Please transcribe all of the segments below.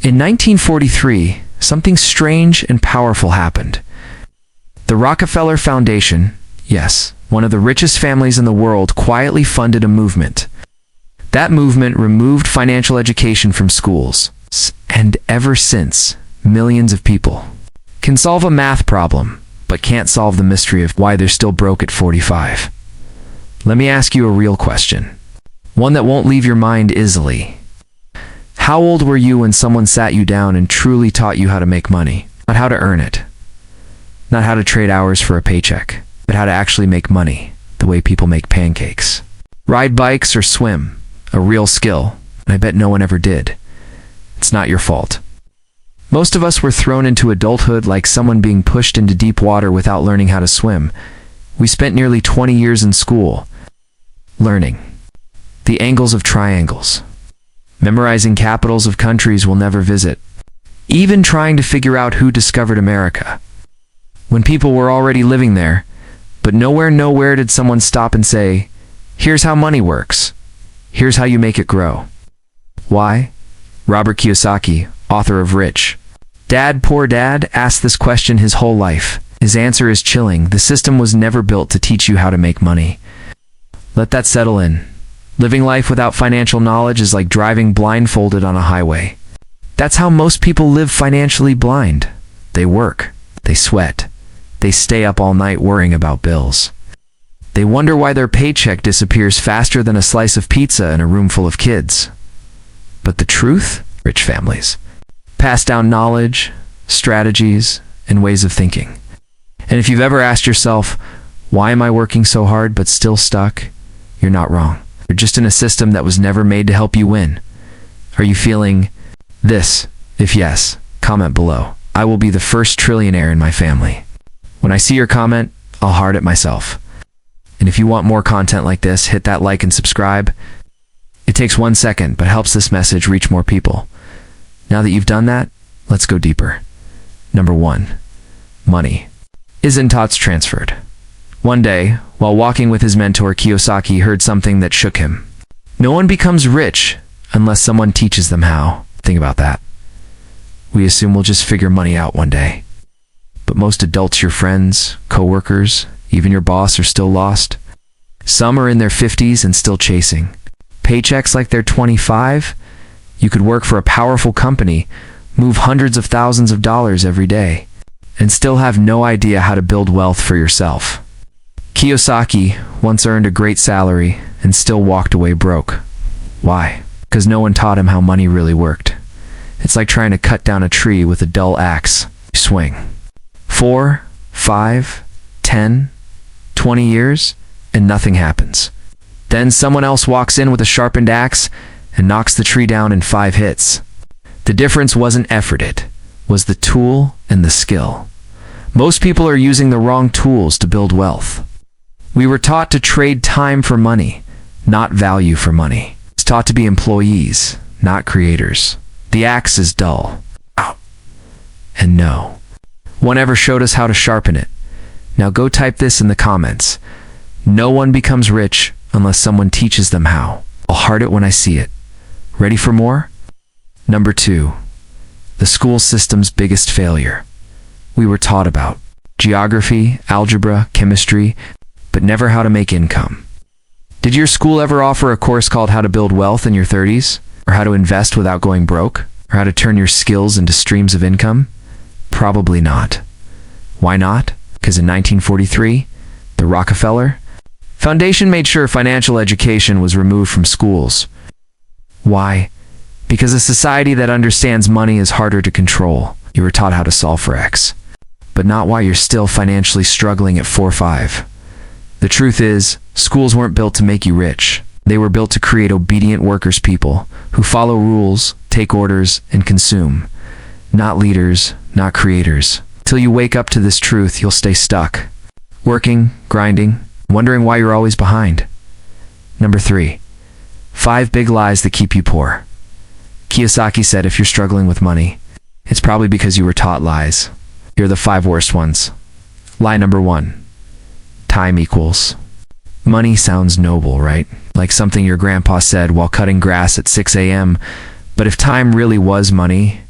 In 1943, something strange and powerful happened. The Rockefeller Foundation, yes, one of the richest families in the world, quietly funded a movement. That movement removed financial education from schools, and ever since, millions of people can solve a math problem, but can't solve the mystery of why they're still broke at 45. Let me ask you a real question, one that won't leave your mind easily. How old were you when someone sat you down and truly taught you how to make money? Not how to earn it, not how to trade hours for a paycheck, but how to actually make money, the way people make pancakes. Ride bikes or swim, a real skill, and I bet no one ever did. It's not your fault. Most of us were thrown into adulthood like someone being pushed into deep water without learning how to swim. We spent nearly 20 years in school, learning the angles of triangles, memorizing capitals of countries we'll never visit, even trying to figure out who discovered America, when people were already living there. But nowhere did someone stop and say, here's how money works. Here's how you make it grow. Why? Robert Kiyosaki, author of Rich Dad, Poor Dad, asked this question his whole life. His answer is chilling. The system was never built to teach you how to make money. Let that settle in. Living life without financial knowledge is like driving blindfolded on a highway. That's how most people live, financially blind. They work, they sweat, they stay up all night worrying about bills. They wonder why their paycheck disappears faster than a slice of pizza in a room full of kids. But the truth? Rich families pass down knowledge, strategies, and ways of thinking. And if you've ever asked yourself, why am I working so hard but still stuck? You're not wrong. You're just in a system that was never made to help you win. Are you feeling this? If yes, comment below. I will be the first trillionaire in my family. When I see your comment, I'll heart it myself. And if you want more content like this, hit that like and subscribe. It takes 1 second, but helps this message reach more people. Now that you've done that, let's go deeper. Number 1. Money isn't taught, it's transferred. One day, while walking with his mentor, Kiyosaki heard something that shook him. No one becomes rich unless someone teaches them how. Think about that. We assume we'll just figure money out one day. But most adults, your friends, co-workers, even your boss, are still lost. Some are in their 50s and still chasing paychecks like they're 25. You could work for a powerful company, move hundreds of thousands of dollars every day, and still have no idea how to build wealth for yourself. Kiyosaki once earned a great salary and still walked away broke. Why? Because no one taught him how money really worked. It's like trying to cut down a tree with a dull axe. You swing 4, 5, 10, 20 years, and nothing happens. Then someone else walks in with a sharpened axe and knocks the tree down in 5 hits. The difference wasn't effort, it was the tool and the skill. Most people are using the wrong tools to build wealth. We were taught to trade time for money, not value for money. It's taught to be employees, not creators. The axe is dull. Ow. And no one ever showed us how to sharpen it. Now go type this in the comments. No one becomes rich unless someone teaches them how. I'll heart it when I see it. Ready for more? Number 2. The school system's biggest failure. We were taught about geography, algebra, chemistry, but never how to make income. Did your school ever offer a course called How to Build Wealth in Your 30s? Or how to invest without going broke? Or how to turn your skills into streams of income? Probably not. Why not? Because in 1943, the Rockefeller Foundation made sure financial education was removed from schools. Why? Because a society that understands money is harder to control. You were taught how to solve for X, but not why you're still financially struggling at 4 or 5. The truth is, schools weren't built to make you rich. They were built to create obedient workers, people who follow rules, take orders, and consume. Not leaders, not creators. Till you wake up to this truth, you'll stay stuck, working, grinding, wondering why you're always behind. Number 3. 5 big lies that keep you poor. Kiyosaki said if you're struggling with money, it's probably because you were taught lies. Here are the 5 worst ones. Lie number 1. Time equals. Money sounds noble, right? Like something your grandpa said while cutting grass at 6 a.m. But if time really was money,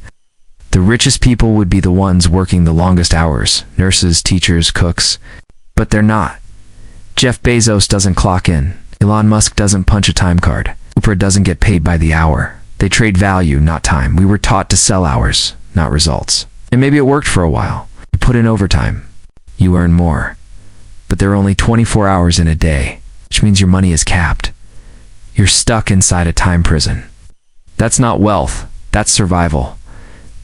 The richest people would be the ones working the longest hours, nurses, teachers, cooks. But they're not. Jeff Bezos doesn't clock in. Elon Musk doesn't punch a time card. Oprah doesn't get paid by the hour. They trade value, not time. We were taught to sell hours, not results. And maybe it worked for a while. You put in overtime. You earn more. But there are only 24 hours in a day, which means your money is capped. You're stuck inside a time prison. That's not wealth. That's survival.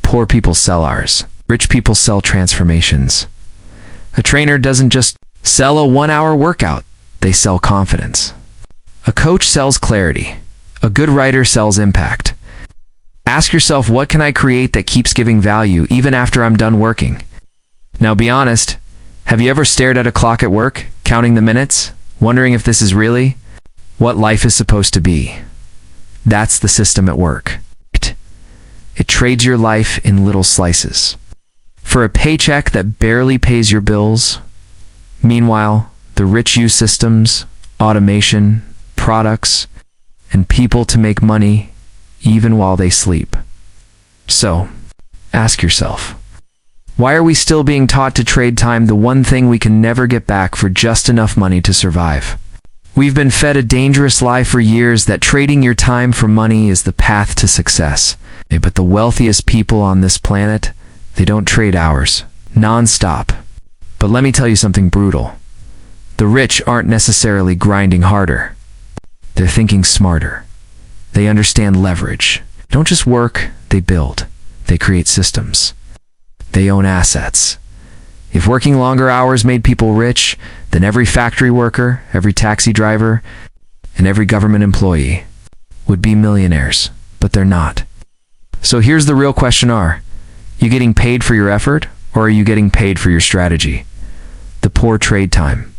Poor people sell hours. Rich people sell transformations. A trainer doesn't just sell a 1-hour workout. They sell confidence. A coach sells clarity. A good writer sells impact. Ask yourself, what can I create that keeps giving value even after I'm done working? Now be honest, have you ever stared at a clock at work, counting the minutes, wondering if this is really what life is supposed to be? That's the system at work. It trades your life in little slices for a paycheck that barely pays your bills. Meanwhile, the rich use systems, automation, products, and people to make money even while they sleep. So, ask yourself, why are we still being taught to trade time, the one thing we can never get back, for just enough money to survive? We've been fed a dangerous lie for years that trading your time for money is the path to success. But the wealthiest people on this planet, they don't trade hours, non-stop. But let me tell you something brutal. The rich aren't necessarily grinding harder. They're thinking smarter. They understand leverage. They don't just work, they build. They create systems. They own assets. If working longer hours made people rich, then every factory worker, every taxi driver, and every government employee would be millionaires. But they're not. So here's the real question: are you getting paid for your effort, or are you getting paid for your strategy? The poor trade time.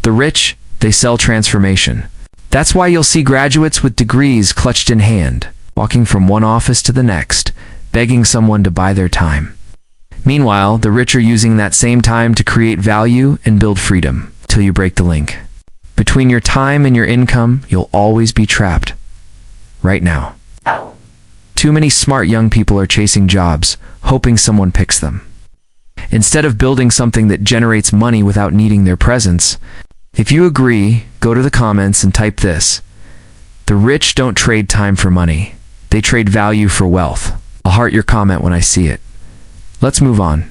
The rich, they sell transformation. That's why you'll see graduates with degrees clutched in hand, walking from one office to the next, begging someone to buy their time. Meanwhile, the rich are using that same time to create value and build freedom, till you break the link. Between your time and your income, you'll always be trapped. Right now. Too many smart young people are chasing jobs, hoping someone picks them. Instead of building something that generates money without needing their presence. If you agree, go to the comments and type this: the rich don't trade time for money. They trade value for wealth. I'll heart your comment when I see it. Let's move on.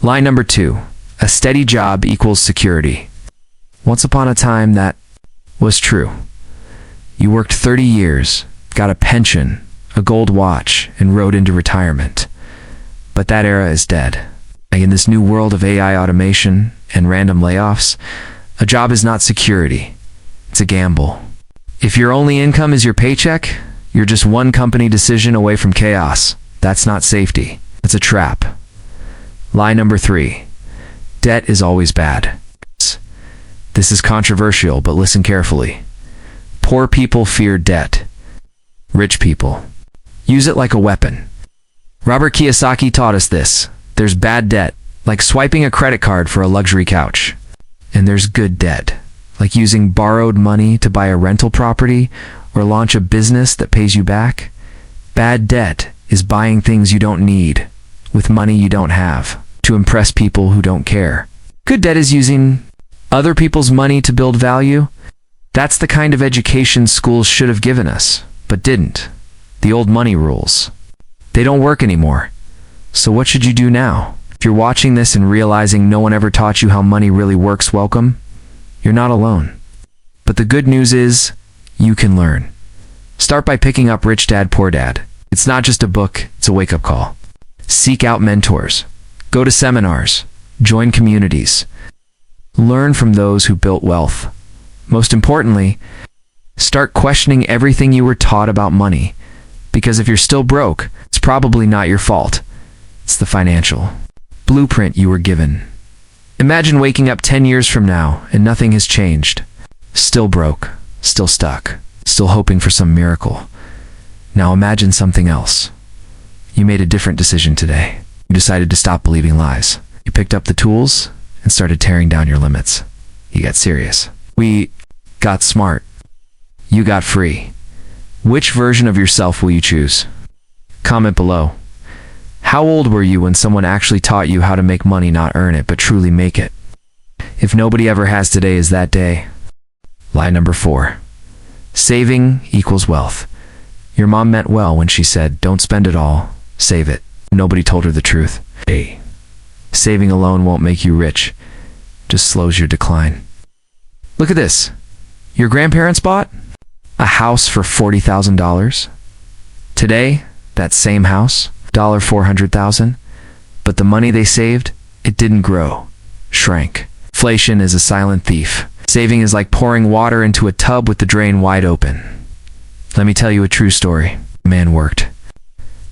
Line number 2. A steady job equals security. Once upon a time, that was true. You worked 30 years, got a pension, a gold watch, and rode into retirement. But that era is dead. In this new world of AI automation and random layoffs, a job is not security. It's a gamble. If your only income is your paycheck, you're just one company decision away from chaos. That's not safety. It's a trap. Lie number 3. Debt is always bad. This is controversial, but listen carefully. Poor people fear debt. Rich people use it like a weapon. Robert Kiyosaki taught us this. There's bad debt, like swiping a credit card for a luxury couch. And there's good debt, like using borrowed money to buy a rental property or launch a business that pays you back. Bad debt is buying things you don't need with money you don't have to impress people who don't care. Good debt is using other people's money to build value. That's the kind of education schools should have given us, but didn't. The old money rules. They don't work anymore. So what should you do now? If you're watching this and realizing no one ever taught you how money really works, welcome. You're not alone. But the good news is, you can learn. Start by picking up Rich Dad, Poor Dad. It's not just a book, it's a wake-up call. Seek out mentors. Go to seminars. Join communities. Learn from those who built wealth. Most importantly, start questioning everything you were taught about money. Because if you're still broke, it's probably not your fault. It's the financial blueprint you were given. Imagine waking up 10 years from now and nothing has changed. Still broke, still stuck, still hoping for some miracle. Now imagine something else. You made a different decision today. You decided to stop believing lies. You picked up the tools and started tearing down your limits. You got serious. We got smart. You got free. Which version of yourself will you choose? Comment below. How old were you when someone actually taught you how to make money, not earn it, but truly make it? If nobody ever has, today is that day. Lie number 4. Saving equals wealth. Your mom meant well when she said, don't spend it all, save it. Nobody told her the truth. A. Saving alone won't make you rich, just slows your decline. Look at this. Your grandparents bought a house for $40,000. Today, that same house, $400,000, but the money they saved, it didn't grow, shrank. Inflation is a silent thief. Saving is like pouring water into a tub with the drain wide open. Let me tell you a true story. A man worked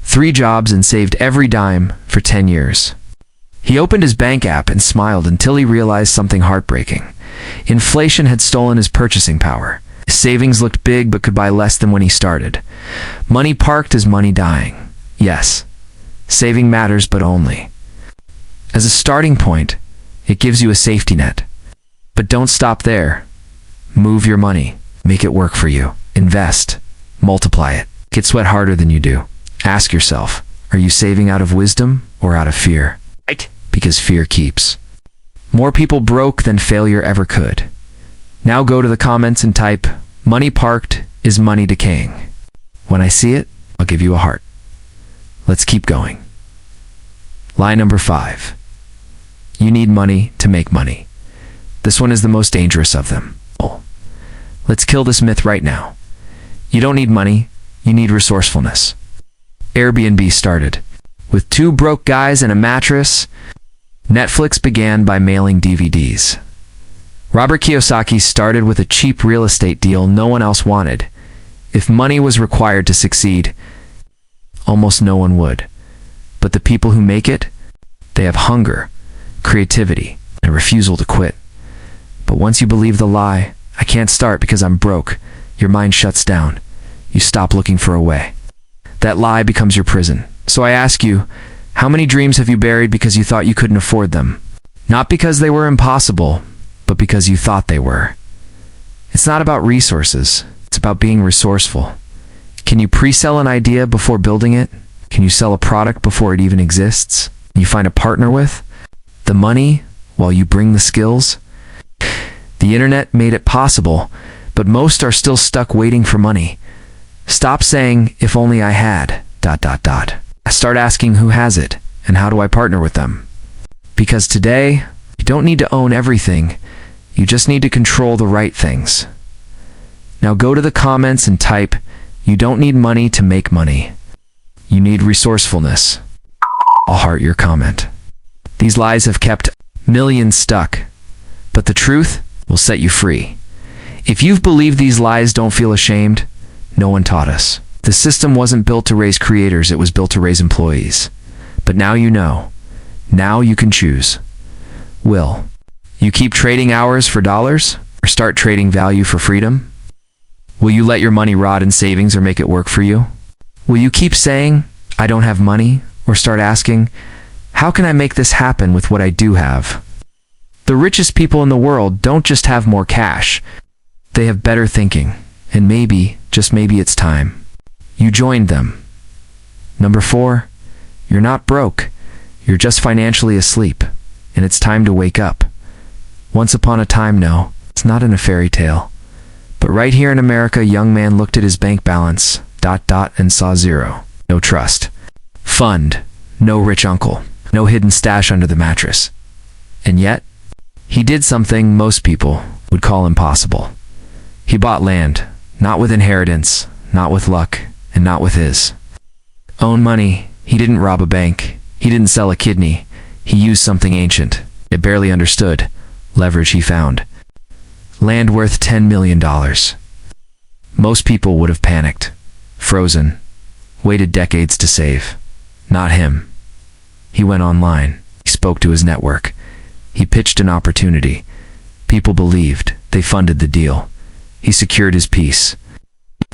3 jobs and saved every dime for 10 years. He opened his bank app and smiled until he realized something heartbreaking. Inflation had stolen his purchasing power. His savings looked big but could buy less than when he started. Money parked is money dying. Yes, saving matters, but only. As a starting point, it gives you a safety net. But don't stop there. Move your money. Make it work for you. Invest. Multiply it. Get sweat harder than you do. Ask yourself, are you saving out of wisdom or out of fear? Right. Because fear keeps. More people broke than failure ever could. Now go to the comments and type, money parked is money decaying. When I see it, I'll give you a heart. Let's keep going. Lie number 5. You need money to make money. This one is the most dangerous of them. Let's kill this myth right now. You don't need money, you need resourcefulness. Airbnb started with 2 broke guys and a mattress. Netflix began by mailing DVDs. Robert Kiyosaki started with a cheap real estate deal no one else wanted. If money was required to succeed, almost no one would. But the people who make it, they have hunger, creativity, and a refusal to quit. But once you believe the lie, I can't start because I'm broke, your mind shuts down. You stop looking for a way. That lie becomes your prison. So I ask you, how many dreams have you buried because you thought you couldn't afford them? Not because they were impossible, but because you thought they were. It's not about resources. It's about being resourceful. Can you pre-sell an idea before building it? Can you sell a product before it even exists? Can you find a partner with the money while you bring the skills? The internet made it possible, but most are still stuck waiting for money. Stop saying, if only I had, ... Start asking, who has it, and how do I partner with them? Because today, you don't need to own everything. You just need to control the right things. Now go to the comments and type, you don't need money to make money. You need resourcefulness. I'll heart your comment. These lies have kept millions stuck, but the truth will set you free. If you've believed these lies, don't feel ashamed. No one taught us. The system wasn't built to raise creators, it was built to raise employees. But now you know. Now you can choose. Will you keep trading hours for dollars, or start trading value for freedom? Will you let your money rot in savings or make it work for you? Will you keep saying, I don't have money, or start asking, how can I make this happen with what I do have? The richest people in the world don't just have more cash. They have better thinking. And maybe, just maybe, it's time you joined them. Number 4, you're not broke. You're just financially asleep. And it's time to wake up. Once upon a time, no, it's not in a fairy tale. But right here in America, a young man looked at his bank balance, ... and saw 0. No trust fund, no rich uncle, no hidden stash under the mattress. And yet, he did something most people would call impossible. He bought land, not with inheritance, not with luck, and not with his own money. He didn't rob a bank. He didn't sell a kidney. He used something ancient, yet barely understood, leverage he found. Land worth $10 million. Most people would have panicked, frozen, waited decades to save. Not him. He went online. He spoke to his network. He pitched an opportunity. People believed. They funded the deal. He secured his peace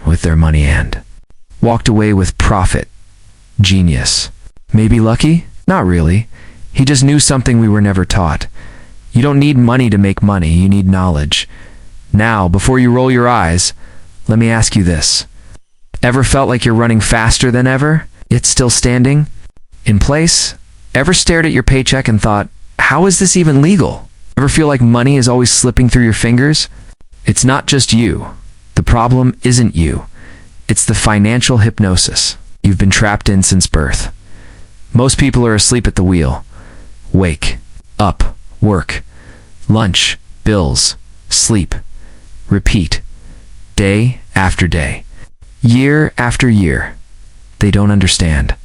with their money and walked away with profit. Genius. Maybe lucky? Not really. He just knew something we were never taught. You don't need money to make money. You need knowledge. Now, before you roll your eyes, let me ask you this. Ever felt like you're running faster than ever, yet still standing? in place? Ever stared at your paycheck and thought, how is this even legal? Ever feel like money is always slipping through your fingers? It's not just you. The problem isn't you. It's the financial hypnosis you've been trapped in since birth. Most people are asleep at the wheel. Wake, up, work, lunch, bills, sleep, repeat, day after day, year after year. They don't understand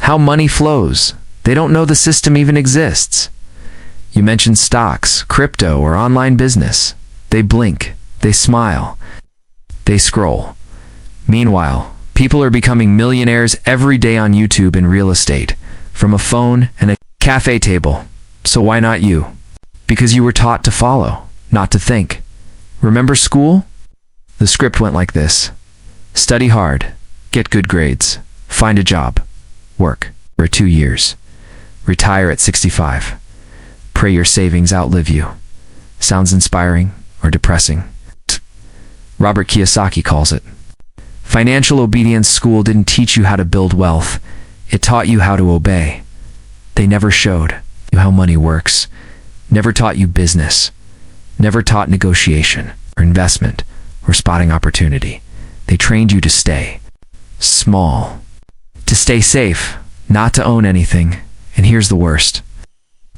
how money flows. They don't know the system even exists. You mention stocks, crypto, or online business. They blink, they smile, they scroll. Meanwhile, people are becoming millionaires every day on YouTube and real estate, from a phone and a cafe table. So why not you? Because you were taught to follow, not to think. Remember school? The script went like this: study hard, get good grades, find a job, work for 2 years, retire at 65. Pray your savings outlive you. Sounds inspiring or depressing? Robert Kiyosaki calls it. Financial obedience school didn't teach you how to build wealth. It taught you how to obey. They never showed you how money works, never taught you business, never taught negotiation or investment or spotting opportunity. They trained you to stay small, to stay safe, not to own anything. And here's the worst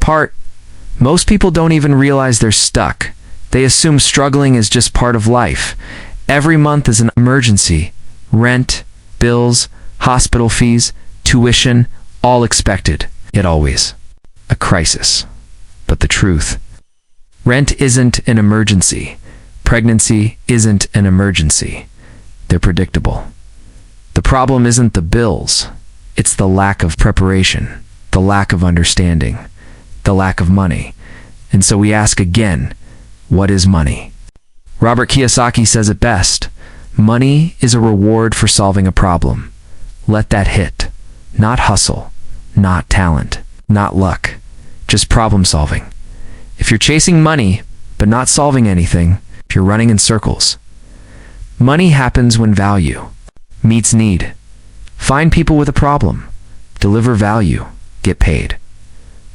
part. Most people don't even realize they're stuck. They assume struggling is just part of life. Every month is an emergency. Rent, bills, hospital fees, tuition, all expected. Yet always a crisis. But the truth: rent isn't an emergency. Pregnancy isn't an emergency. They're predictable. The problem isn't the bills. It's the lack of preparation, the lack of understanding, the lack of money. And so we ask again, what is money? Robert Kiyosaki says it best: money is a reward for solving a problem. Let that hit. Not hustle, not talent, not luck, just problem solving. If you're chasing money, but not solving anything, if you're running in circles. Money happens when value meets need. Find people with a problem, deliver value, get paid.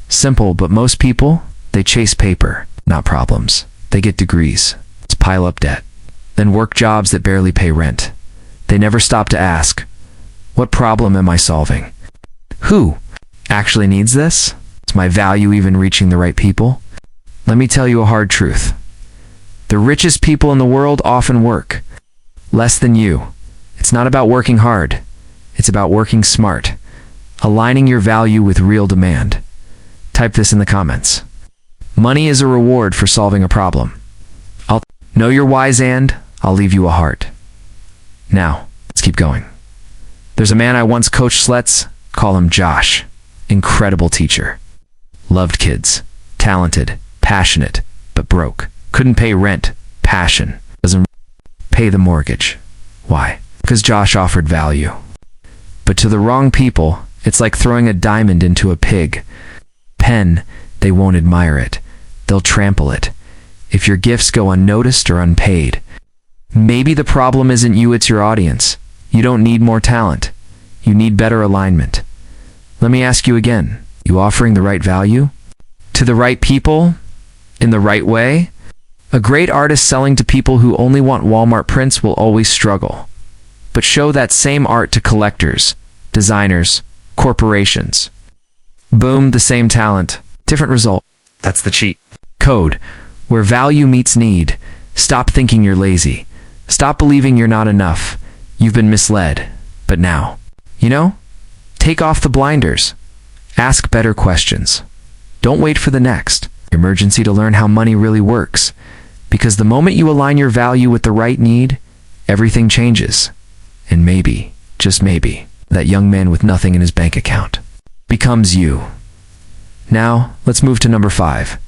Simple, but most people, they chase paper, not problems. They get degrees, pile up debt, then work jobs that barely pay rent. They never stop to ask, what problem am I solving? Who actually needs this? Is my value even reaching the right people? Let me tell you a hard truth. The richest people in the world often work less than you. It's not about working hard. It's about working smart, aligning your value with real demand. Type this in the comments. Money is a reward for solving a problem. I'll know your whys and I'll leave you a heart. Now, let's keep going. There's a man I once coached. Let's call him Josh. Incredible teacher. Loved kids. Talented. Passionate. But broke. Couldn't pay rent. Passion. Doesn't pay the mortgage. Why? Because Josh offered value. But to the wrong people, it's like throwing a diamond into a pig pen. They won't admire it. They'll trample it. If your gifts go unnoticed or unpaid, maybe the problem isn't you, it's your audience. You don't need more talent. You need better alignment. Let me ask you again. You offering the right value? To the right people? In the right way? A great artist selling to people who only want Walmart prints will always struggle. But show that same art to collectors, designers, corporations. Boom, the same talent, different result. That's the cheat code. Where value meets need. Stop thinking you're lazy. Stop believing you're not enough. You've been misled. But now, take off the blinders. Ask better questions. Don't wait for the next emergency to learn how money really works. Because the moment you align your value with the right need, everything changes. And maybe, just maybe, that young man with nothing in his bank account becomes you. Now, let's move to number 5.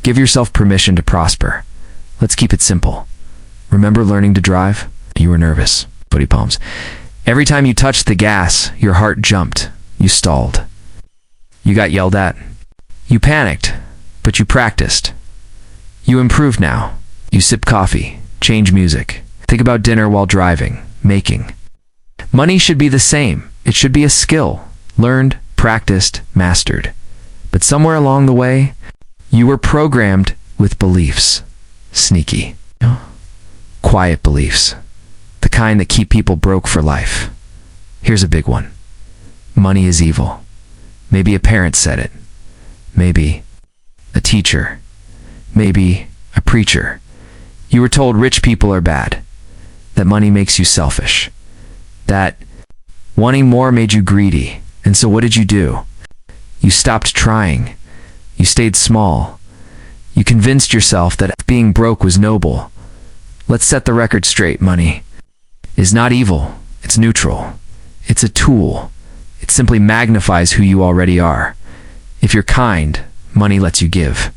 Give yourself permission to prosper. Let's keep it simple. Remember learning to drive? You were nervous. Footy palms. Every time you touched the gas, your heart jumped. You stalled. You got yelled at. You panicked, but you practiced. You improved now. You sip coffee, change music, think about dinner while driving, making. Money should be the same. It should be a skill, learned, practiced, mastered. But somewhere along the way, you were programmed with beliefs. Sneaky. Quiet beliefs. The kind that keep people broke for life. Here's a big one. Money is evil. Maybe a parent said it. Maybe a teacher. Maybe a preacher. You were told rich people are bad. That money makes you selfish. That wanting more made you greedy. And so what did you do? You stopped trying. You stayed small. You convinced yourself that being broke was noble. Let's set the record straight. Money is not evil. It's neutral. It's a tool. It simply magnifies who you already are. If you're kind, money lets you give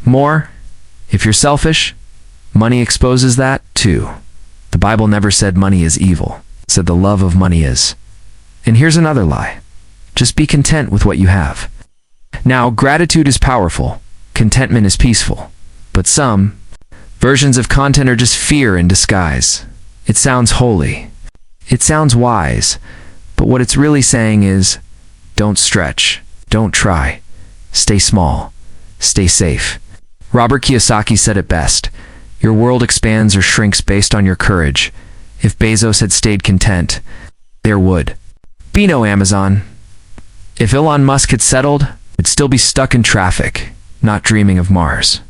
more. If you're selfish, money exposes that too. The Bible never said money is evil. It said the love of money is. And here's another lie. Just be content with what you have. Now, gratitude is powerful. Contentment is peaceful. But some versions of content are just fear in disguise. It sounds holy. It sounds wise. But what it's really saying is, don't stretch. Don't try. Stay small. Stay safe. Robert Kiyosaki said it best. Your world expands or shrinks based on your courage. If Bezos had stayed content, there would be no Amazon. If Elon Musk had settled, he'd still be stuck in traffic, not dreaming of Mars.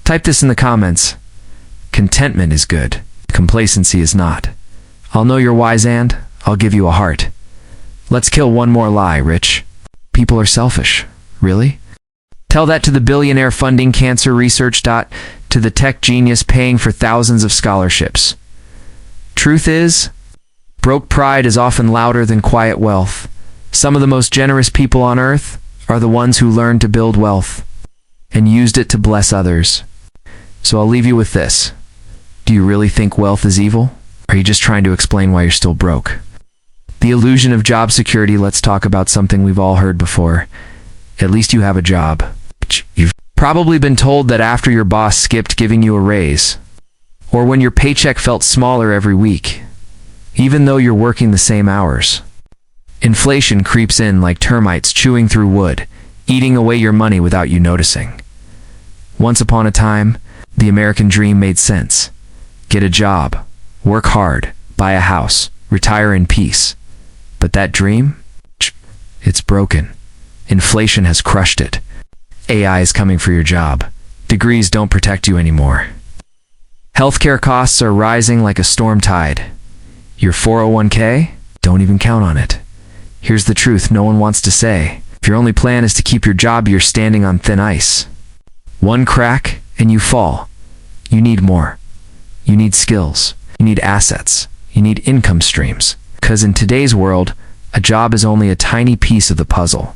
Type this in the comments. Contentment is good. Complacency is not. I'll know you're wise and I'll give you a heart. Let's kill one more lie, Rich. People are selfish. Really? Tell that to the billionaire funding cancer research. To the tech genius paying for thousands of scholarships. Truth is, broke pride is often louder than quiet wealth. Some of the most generous people on earth are the ones who learned to build wealth and used it to bless others. So I'll leave you with this. Do you really think wealth is evil? Or are you just trying to explain why you're still broke? The illusion of job security. Let's talk about something we've all heard before. At least you have a job. You've probably been told that after your boss skipped giving you a raise, or when your paycheck felt smaller every week, even though you're working the same hours. Inflation creeps in like termites chewing through wood, eating away your money without you noticing. Once upon a time, the American dream made sense. Get a job, work hard, buy a house, retire in peace. But that dream? It's broken. Inflation has crushed it. AI is coming for your job. Degrees don't protect you anymore. Healthcare costs are rising like a storm tide. Your 401k? Don't even count on it. Here's the truth no one wants to say. If your only plan is to keep your job, you're standing on thin ice. One crack and you fall. You need more. You need skills. You need assets. You need income streams. Because in today's world, a job is only a tiny piece of the puzzle.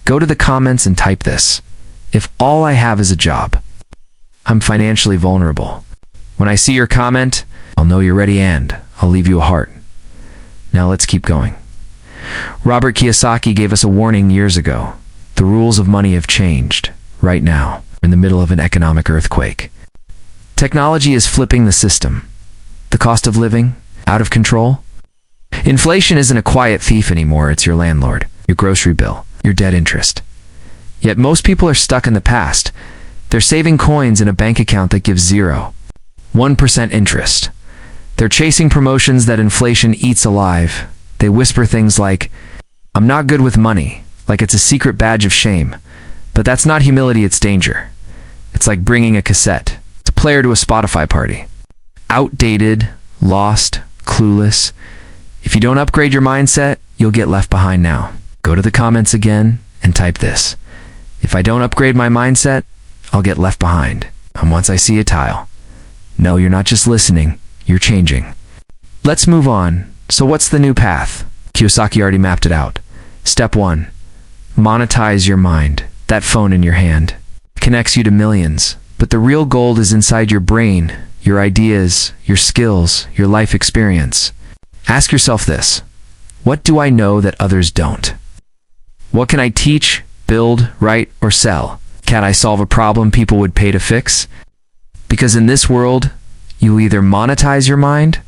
Go to the comments and type this. If all I have is a job, I'm financially vulnerable. When I see your comment, I'll know you're ready and I'll leave you a heart. Now let's keep going. Robert Kiyosaki gave us a warning years ago. The rules of money have changed. Right now, we're in the middle of an economic earthquake. Technology is flipping the system. The cost of living, out of control. Inflation isn't a quiet thief anymore, it's your landlord, your grocery bill, your debt interest. Yet most people are stuck in the past. They're saving coins in a bank account that gives 1% interest. They're chasing promotions that inflation eats alive. They whisper things like, I'm not good with money, like it's a secret badge of shame. But that's not humility, it's danger. It's like bringing a cassette. It's a player to a Spotify party. Outdated, lost, clueless. If you don't upgrade your mindset, you'll get left behind now. Go to the comments again and type this. If I don't upgrade my mindset, I'll get left behind. And once I see a tile. No, you're not just listening, you're changing. Let's move on. So what's the new path? Kiyosaki already mapped it out. Step 1. Monetize your mind. That phone in your hand connects you to millions. But the real gold is inside your brain, your ideas, your skills, your life experience. Ask yourself this. What do I know that others don't? What can I teach, build, write, or sell? Can I solve a problem people would pay to fix? Because in this world, you either monetize your mind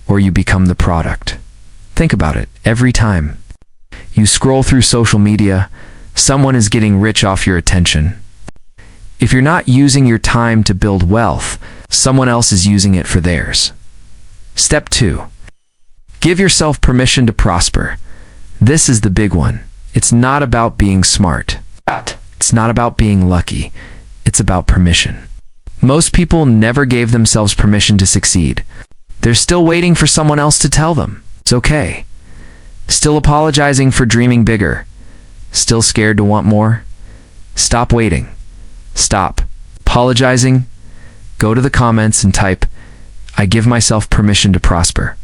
or you become the product. Think about it every time. You scroll through social media, someone is getting rich off your attention. If you're not using your time to build wealth, someone else is using it for theirs. Step 2. Give yourself permission to prosper. This is the big one. It's not about being smart. It's not about being lucky. It's about permission. Most people never gave themselves permission to succeed. They're still waiting for someone else to tell them it's okay. Still apologizing for dreaming bigger. Still scared to want more. Stop waiting. Stop apologizing. Go to the comments and type, "I give myself permission to prosper."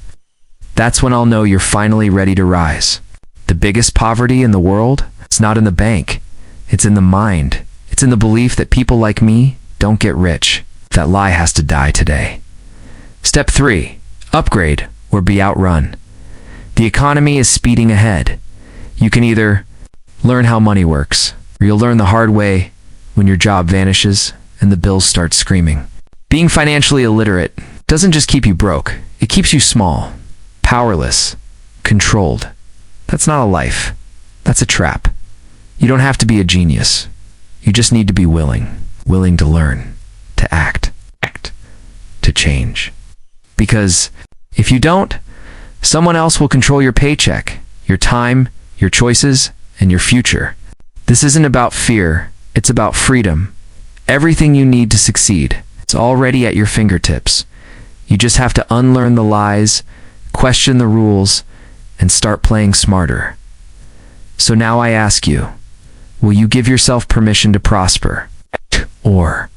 That's when I'll know you're finally ready to rise. The biggest poverty in the world, it's not in the bank. It's in the mind. It's in the belief that people like me don't get rich. That lie has to die today. Step 3. Upgrade or be outrun. The economy is speeding ahead. You can either learn how money works, or you'll learn the hard way when your job vanishes and the bills start screaming. Being financially illiterate doesn't just keep you broke. It keeps you small, powerless, controlled. That's not a life. That's a trap. You don't have to be a genius. You just need to be willing to learn, to act, to change. Because if you don't, someone else will control your paycheck, your time, your choices, and your future. This isn't about fear. It's about freedom. Everything you need to succeed, it's already at your fingertips. You just have to unlearn the lies, question the rules, and start playing smarter. So now I ask you, will you give yourself permission to prosper? Or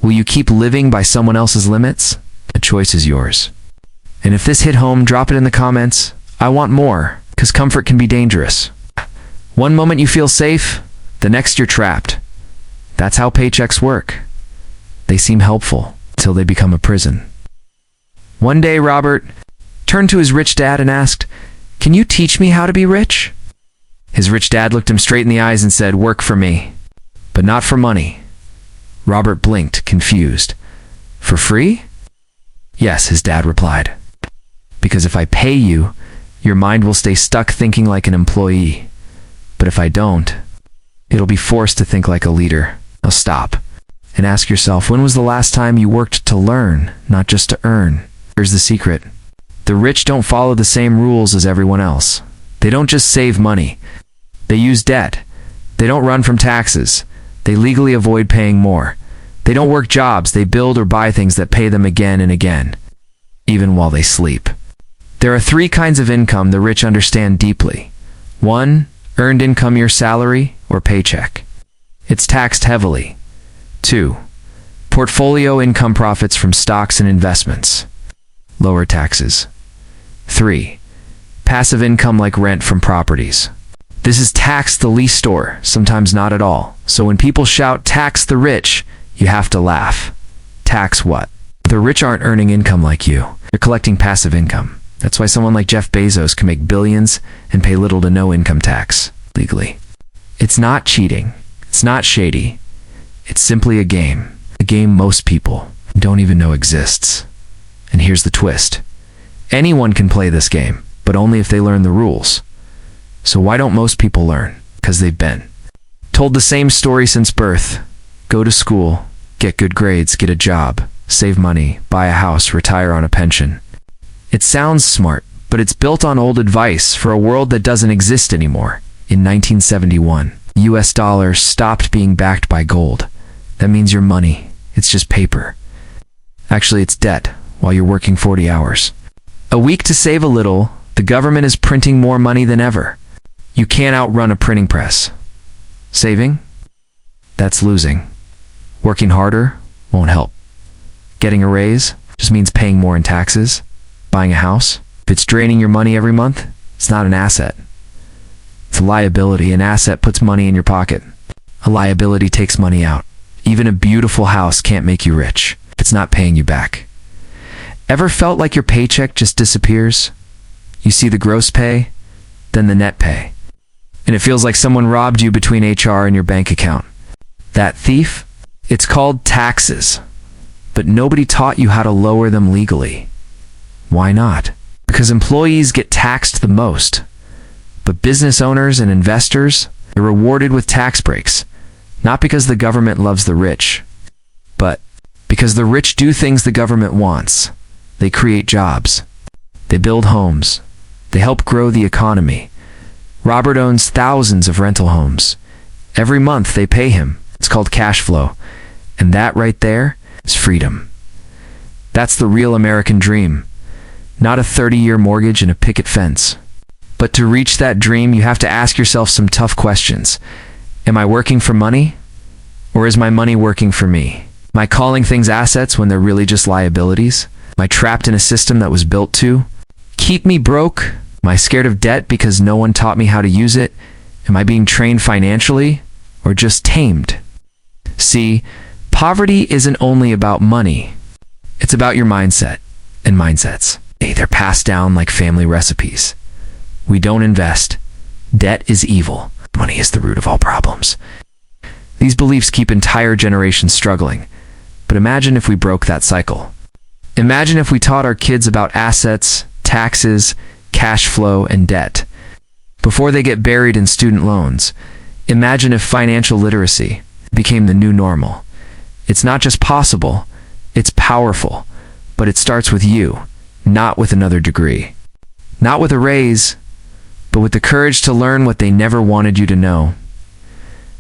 will you keep living by someone else's limits? The choice is yours. And if this hit home, drop it in the comments. I want more, because comfort can be dangerous. One moment you feel safe, the next you're trapped. That's how paychecks work. They seem helpful until they become a prison. One day, Robert turned to his rich dad and asked, "Can you teach me how to be rich?" His rich dad looked him straight in the eyes and said, "Work for me, but not for money." Robert blinked, confused. "For free?" "Yes," his dad replied. "Because if I pay you, your mind will stay stuck thinking like an employee. But if I don't, it'll be forced to think like a leader." Now stop and ask yourself, when was the last time you worked to learn, not just to earn? Here's the secret. The rich don't follow the same rules as everyone else. They don't just save money. They use debt. They don't run from taxes. They legally avoid paying more. They don't work jobs. They build or buy things that pay them again and again, even while they sleep. There are 3 kinds of income the rich understand deeply. 1. Earned income, your salary or paycheck. It's taxed heavily. 2. Portfolio income, profits from stocks and investments. Lower taxes. 3. Passive income like rent from properties. This is taxed the least or sometimes not at all. So when people shout, "Tax the rich," you have to laugh. Tax what? The rich aren't earning income like you. They're collecting passive income. That's why someone like Jeff Bezos can make billions and pay little to no income tax legally. It's not cheating. It's not shady. It's simply a game most people don't even know exists. And here's the twist. Anyone can play this game, but only if they learn the rules. So why don't most people learn? Because they've been told the same story since birth. Go to school, get good grades, get a job, save money, buy a house, retire on a pension. It sounds smart, but it's built on old advice for a world that doesn't exist anymore. In 1971, the US dollar stopped being backed by gold. That means your money, it's just paper. Actually, it's debt while you're working 40 hours a week to save a little. The government is printing more money than ever. You can't outrun a printing press. Saving? That's losing. Working harder won't help. Getting a raise just means paying more in taxes. Buying a house, if it's draining your money every month, it's not an asset. It's a liability. An asset puts money in your pocket. A liability takes money out. Even a beautiful house can't make you rich if it's not paying you back. Ever felt like your paycheck just disappears? You see the gross pay, then the net pay. And it feels like someone robbed you between HR and your bank account. That thief? It's called taxes. But nobody taught you how to lower them legally. Why not? Because employees get taxed the most. But business owners and investors are rewarded with tax breaks, not because the government loves the rich, but because the rich do things the government wants. They create jobs. They build homes. They help grow the economy. Robert owns thousands of rental homes. Every month they pay him. It's called cash flow. And that right there is freedom. That's the real American dream. Not a 30-year mortgage and a picket fence. But to reach that dream, you have to ask yourself some tough questions. Am I working for money? Or is my money working for me? Am I calling things assets when they're really just liabilities? Am I trapped in a system that was built to keep me broke? Am I scared of debt because no one taught me how to use it? Am I being trained financially or just tamed? See, poverty isn't only about money. It's about your mindset and mindsets. They're passed down like family recipes. We don't invest. Debt is evil. Money is the root of all problems. These beliefs keep entire generations struggling. But imagine if we broke that cycle. Imagine if we taught our kids about assets, taxes, cash flow, and debt before they get buried in student loans. Imagine if financial literacy became the new normal. It's not just possible, it's powerful, but it starts with you, not with another degree. Not with a raise, but with the courage to learn what they never wanted you to know.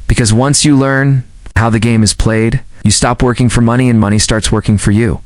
Because once you learn how the game is played, you stop working for money and money starts working for you.